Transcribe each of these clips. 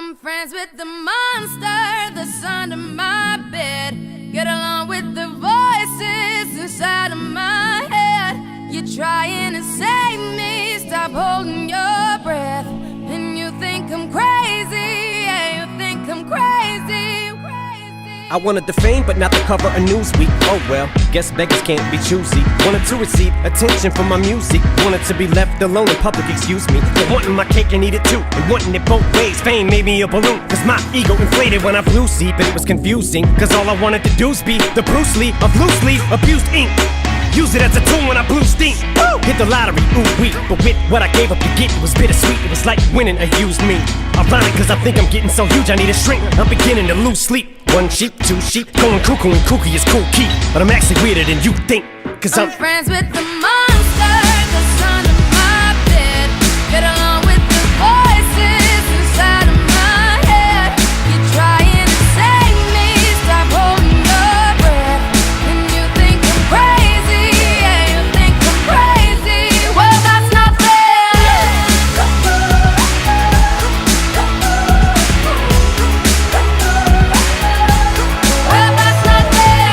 I'm friends with the monster that's under my bed. Get along with the voices inside of my head. You're trying to save me, stop holding your breath. And you think I'm crazy, yeah, you think I'm crazy. I wanted the fame, but not the cover of Newsweek. Oh well, guess beggars can't be choosy. Wanted to receive attention from my music. Wanted to be left alone in public, excuse me. But wanting my cake and eat it too, and wanting it both ways. Fame made me a balloon, cause my ego inflated when I flew sleep. And it was confusing, cause all I wanted to do is be the Bruce Lee of loosely abused ink. Use it as a tool when I blew steam. Woo! Hit the lottery, ooh wee. But with what I gave up to get, it was bittersweet. It was like winning a used me. Ironic, cause I think I'm getting so huge I need a shrink. I'm beginning to lose sleep. One sheep, two sheep, going cuckoo and kooky is cool key. But I'm actually weirder than you think, cause I'm friends with the monster that's under my bed. Get along with the voices inside of my head. You're trying to save me, stop holding your breath. And you think I'm crazy, yeah, you think I'm crazy. Well, that's not fair. Well, that's not fair.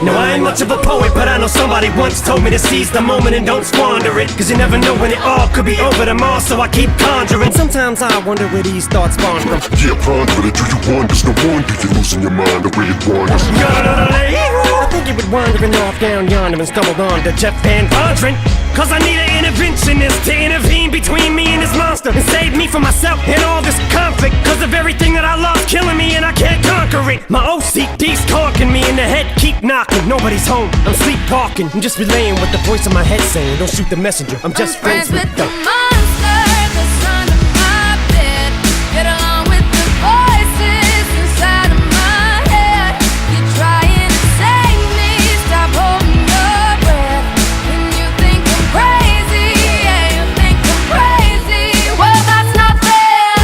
Now I ain't much of a poet, but I know somebody once told me to seize the moment and don't squander it. Cause you never know when it all could be over tomorrow, so I keep conjuring. Sometimes I wonder where these thoughts spawn from. Yeah, ponder it, do you wonder? No wonder you're losing your mind the way it wanders. I think you were wandering off down yonder and stumbled on to Jeff Van Vondren. Cause I need an interventionist to intervene between me and this monster and save me from myself and all this conflict. Cause of everything that I love's killing me and I can't conquer it. My OCD's talking me in the head, keep knocking. Nobody's home, I'm sleepwalking. I'm just relaying what the voice in my head saying. Don't shoot the messenger, I'm just friends with the monster that's under my bed. Get along with the voices inside of my head. You're trying to save me, stop holding your breath. And you think I'm crazy, yeah, you think I'm crazy. Well, that's not fair.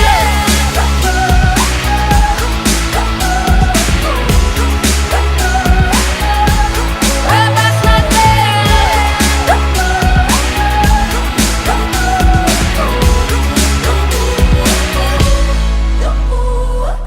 Well, that's not fair.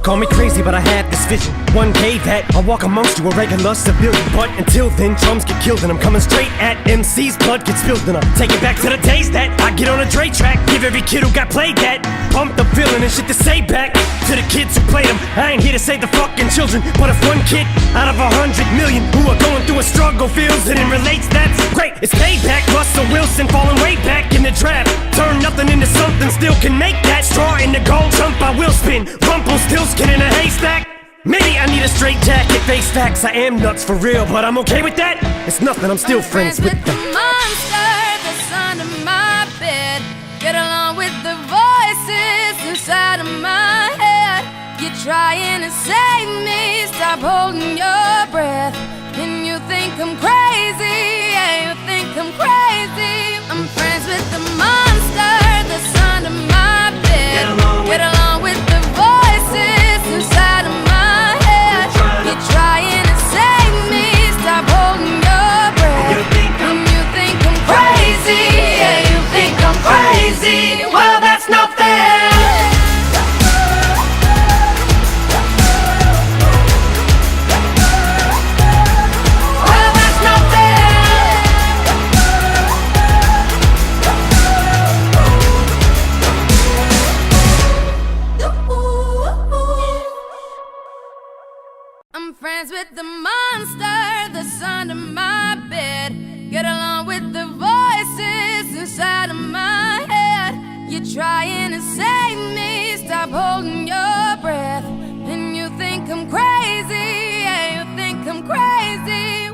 Call me crazy, but I had this vision. One day that I'll walk amongst you, a regular civilian. But until then, drums get killed and I'm coming straight at MC's blood gets spilled. And I take it back to the days that I get on a Dre track. Give every kid who got played that. Pump the villain and shit to say back to the kids who played them. I ain't here to save the fucking children, but if one kid out of 100 million who are going through a struggle feels it and relates, that's great. It's payback. Russell Wilson falling way back in the draft. Turn nothing into something, still can make that. Straw in the gold jump, I will spin. Rumpelstiltskin in a haystack. Maybe I need a straight jacket, face facts. I am nuts for real, but I'm okay with that. It's nothing, I'm still friends with the monster that's under my bed. Get along with the voices inside of my head. You're trying to save me, stop holding your breath. And you think I'm crazy, yeah, you think I'm crazy. I'm friends with the monster that's under my bed. Get along with the voices inside of my head. You're trying to save me, stop holding your breath. And you think I'm crazy, yeah, you think I'm crazy. Well, that's not fair. Well, that's not fair. I'm friends with the monster that's under my bed. Get along with the voices inside of my head. You're trying to save me, stop holding your breath. And you think I'm crazy, yeah, you think I'm crazy.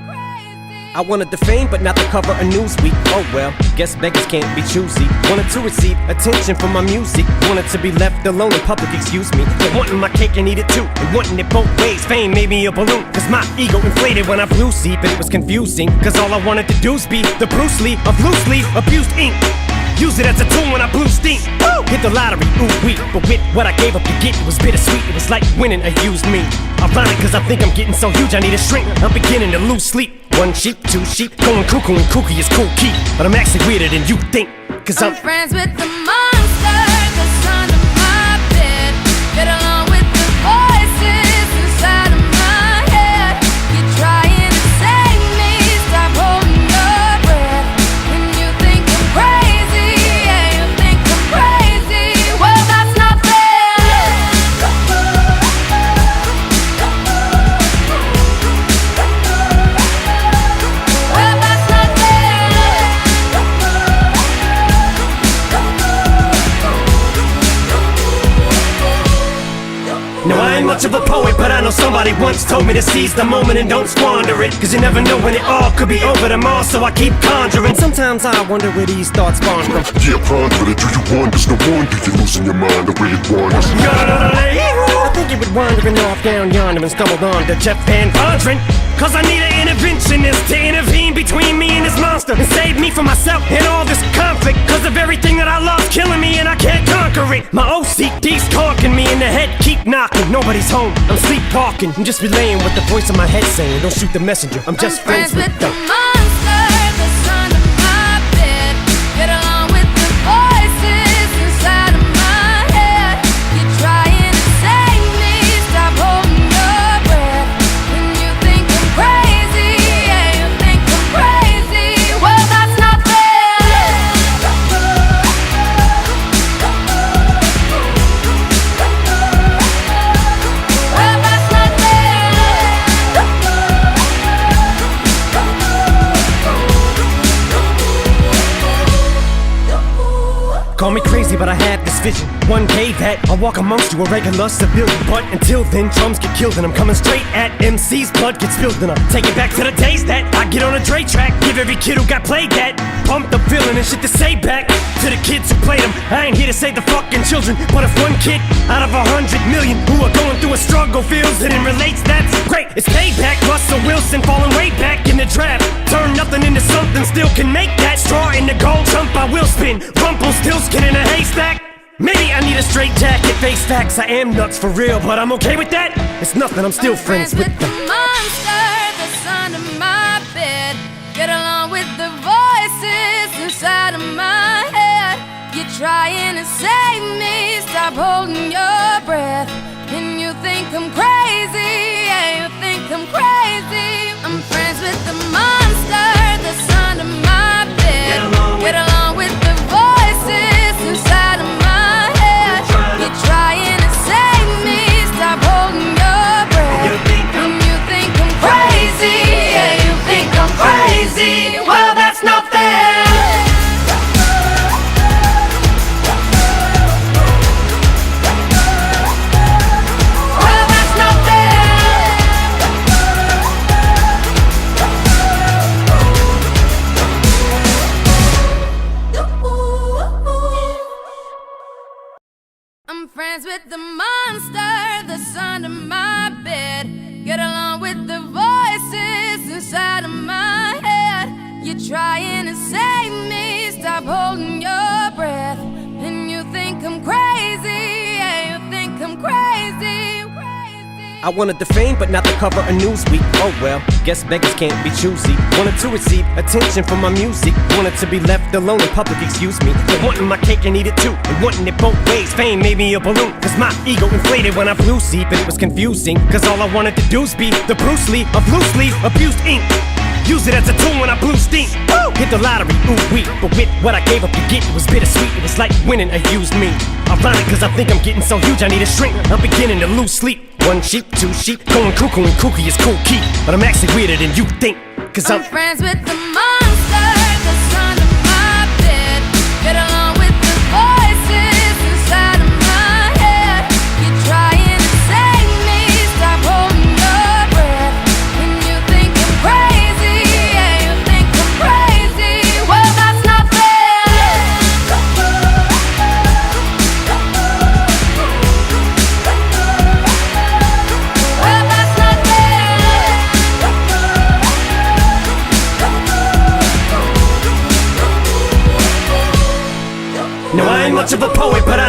I wanted the fame, but not the cover of Newsweek. Oh well, guess beggars can't be choosy. Wanted to receive attention from my music. Wanted to be left alone in public, excuse me. But wanting my cake and eat it too, and wanting it both ways. Fame made me a balloon, cause my ego inflated when I flew sleep. And it was confusing, cause all I wanted to do is be the Bruce Lee of loosely abused ink. Use it as a tool when I blew steam. Woo! Hit the lottery, ooh wee. But with what I gave up to get, it was bittersweet. It was like winning a used me. Ironic, cause I think I'm getting so huge I need a shrink. I'm beginning to lose sleep. One sheep, two sheep, going cuckoo and kooky is cool key. But I'm actually weirder than you think, cause I'm friends with the monster that's under my bed. Get along with the voices inside of my head. You're trying to save me, stop holding your breath. And you think I'm crazy, yeah, you think I'm crazy. Well, that's not fair. Well, that's not fair. Now I ain't much of a poet, but I know somebody once told me to seize the moment and don't squander it. Cause you never know when it all could be over tomorrow, so I keep conjuring. Sometimes I wonder where these thoughts spawn from. Yeah, ponder it, do you wonder? No wonder you're losing your mind the way it wanders. I think you were wandering off down yonder and stumbled on to Jeff Van Vondren. Cause I need an interventionist to intervene between me and this monster and save me from myself and all this conflict. Cause of everything that I love's killing me and I can't conquer it. My OCD's conking me in the head, keep knocking. Nobody's home, I'm sleepwalking. I'm just relaying what the voice in my head saying. Don't shoot the messenger, I'm just friends with the monster that's under my bed. Get along with the voices inside of my head. You're trying to save me, stop holding your breath. And you think I'm crazy, yeah, you think I'm crazy. Well, that's not fair. Well, that's not fair. Call me crazy, but I have this vision. One day that I'll walk amongst you, a regular civilian. But until then, drums get killed and I'm coming straight at MC's blood gets spilled. And I'm taking back to the days that I get on a Dre track. Give every kid who got played that pumped up feeling and shit to say back to the kids who played them. I ain't here to save the fucking children, but if one kid out of 100 million who are going through a struggle feels it and relates, that's great. It's payback. Russell Wilson falling way back in the draft. Turn nothing into something, still can make that straw in the gold jump. I will spin. Rumpelstiltskin in a haystack. Maybe I need a straight jacket, face facts. I am nuts for real, but I'm okay with that. It's nothing, I'm still friends with the monster that's under my bed. Get along with the voices inside of my head. You're trying to save me, stop holding your breath. And you think I'm crazy, yeah, you think I'm crazy. I'm friends with the monster that's under my bed. Get along with the voices inside of my head. You're trying to save me, stop holding your breath. And you think I'm crazy, yeah, you think I'm crazy. Well, that's not fair. Well, that's not fair. I'm friends with the monster that's under my bed. Get along with the voices inside of my head. You're trying to save me, stop holding your breath. And you think I'm crazy, yeah, you think I'm crazy. I wanted the fame, but not the cover of Newsweek. Oh well, guess beggars can't be choosy. Wanted to receive attention from my music. Wanted to be left alone in public, excuse me. But wanting my cake and eat it too. And wanting it both ways. Fame made me a balloon. Cause my ego inflated when I flew see. But it was confusing. Cause all I wanted to do was be the Bruce Lee of loose leaf abused ink. Use it as a tool when I blew steam. Woo! Hit the lottery, ooh wee. But with what I gave up to get, it was bittersweet. It was like winning a used me. Ironic, cause I think I'm getting so huge I need a shrink. I'm beginning to lose sleep. One sheep, two sheep, going cuckoo and kooky is cool key. But I'm actually weirder than you think, cause I'm friends with the monster that's under my bed. Get along with the voices inside of my head. You're trying to save me, stop holding your breath. And you think I'm crazy, yeah, you think I'm crazy. Well, that's not fair. Well, that's not fair.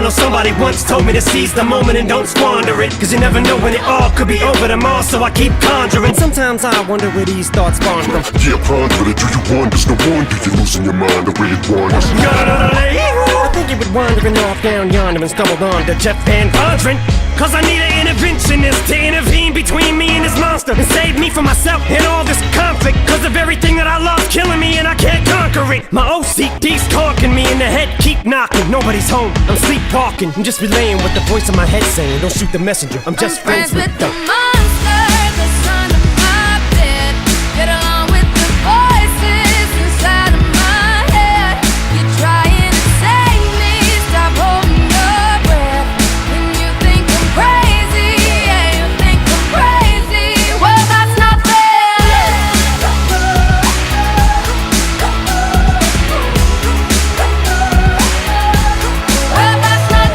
know somebody once told me to seize the moment and don't squander it. Cause you never know when it all could be over tomorrow, so I keep conjuring. Sometimes I wonder where these thoughts spawn from. Yeah, ponder it, do you wonder? No wonder you're losing your mind the way it wanders. I think you would wandering off down yonder and stumbled on to Jeff Van Vondren. Cause I need an interventionist to intervene between me and this monster and save me from myself and all this conflict. Cause of everything that I love killing me and I can't conquer it. My OCD's talking me in the head, keep knocking. Nobody's home, I'm sleepwalking. I'm just relaying what the voice in my head saying. Don't shoot the messenger, I'm just friends with the monster that's under my bed. Get along with the voices inside of my head. You're trying to save me, stop holding your breath. And you think I'm crazy, yeah, you think I'm crazy. Well, that's not fair. Well, that's not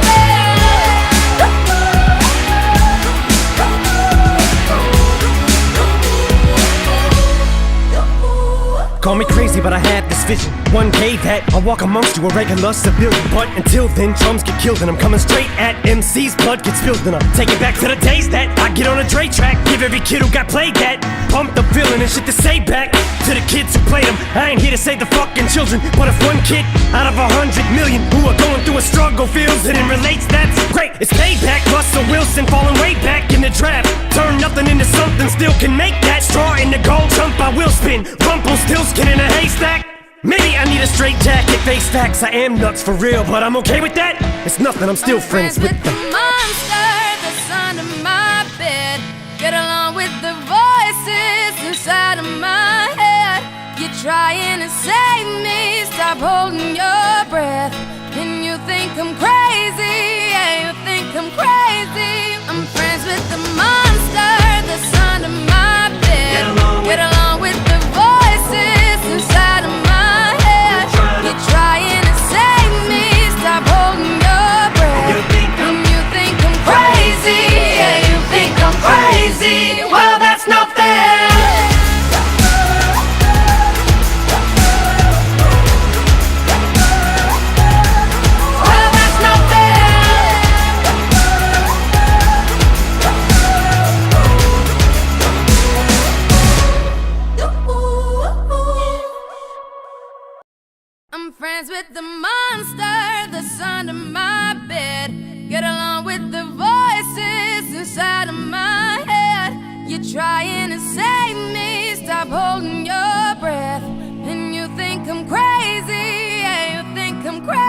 Call me crazy, but I had this vision. One day that I'll walk amongst you, a regular civilian. But until then, drums get killed and I'm coming straight at MC's blood gets spilled. And I'll take it back to the days that I get on a Dre track. Give every kid who got played that pumped up feeling and shit to say back to the kids who played them. I ain't here to save the fucking children, but if one kid out of 100 million who are going through a struggle feels it and relates, that's great. It's payback. Russell Wilson falling way back in the draft. Turn nothing into something, still can make that. Straw in the gold jump, I will spin. Rumpelstiltskin in a haystack. Maybe I need a straight jacket, face facts. I am nuts for real, but I'm okay with that. It's nothing, I'm still friends with the monster that's under my bed. Get along with the voices inside of my head. You're trying to save me, stop holding your breath. And you think I'm crazy, yeah, you think I'm crazy. I'm friends with the monster that's under my bed. Get along with the voices inside of my head. You're trying to save me, stop holding your breath. And you think I'm crazy, yeah, you think I'm crazy. Well, that's not fair. I'm friends with the monster that's under my bed. Get along with the voices inside of my head. You're trying to save me, stop holding your breath. And you think I'm crazy, yeah, you think I'm crazy.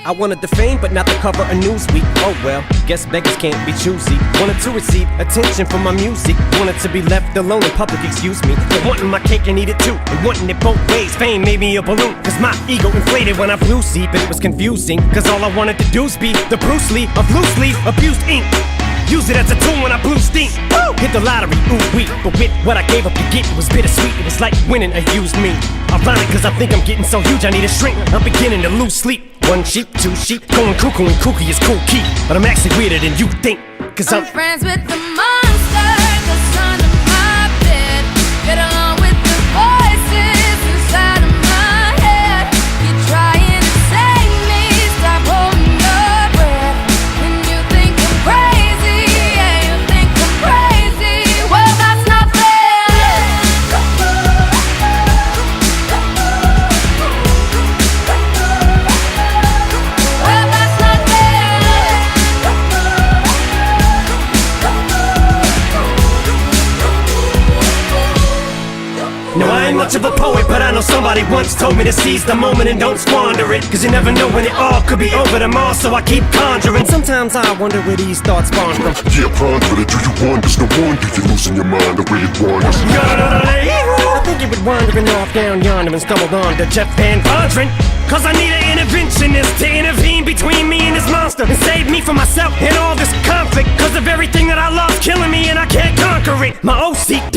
I wanted the fame, but not the cover of Newsweek. Oh well, guess beggars can't be choosy. Wanted to receive attention from my music. Wanted to be left alone in public, excuse me. But wanting my cake and eat it too, and wanting it both ways. Fame made me a balloon, cause my ego inflated when I flew see. But it was confusing, cause all I wanted to do was be the Bruce Lee of loose leaf, abused ink. Use it as a tool when I blew steam. Woo! Hit the lottery, ooh wee. But with what I gave up to get, it was bittersweet. It was like winning a used me. Ironic, cause I think I'm getting so huge I need a shrink. I'm beginning to lose sleep. One sheep, two sheep, going cuckoo and kooky is cool key. But I'm actually weirder than you think, cause I'm friends with the monster that's under my bed. Get along with the voices inside of my head. You're trying to save me, stop holding your breath. And you think I'm crazy, yeah, you think I'm crazy. Well, that's not fair. Well, that's not fair. No, I ain't much of a poet, but I know somebody once told me to seize the moment and don't squander it. Cause you never know when it all could be over tomorrow, so I keep conjuring. Sometimes I wonder where these thoughts spawn from. Yeah, ponder it, do you wonder? No wonder you're losing your mind the way it wanders. I think you would wandering off down yonder and stumbled on to Jeff Van Vondren. Cause I need an interventionist to intervene between me and this monster and save me from myself and all this conflict. Cause of everything that I love killing me and I can't conquer it. My OCD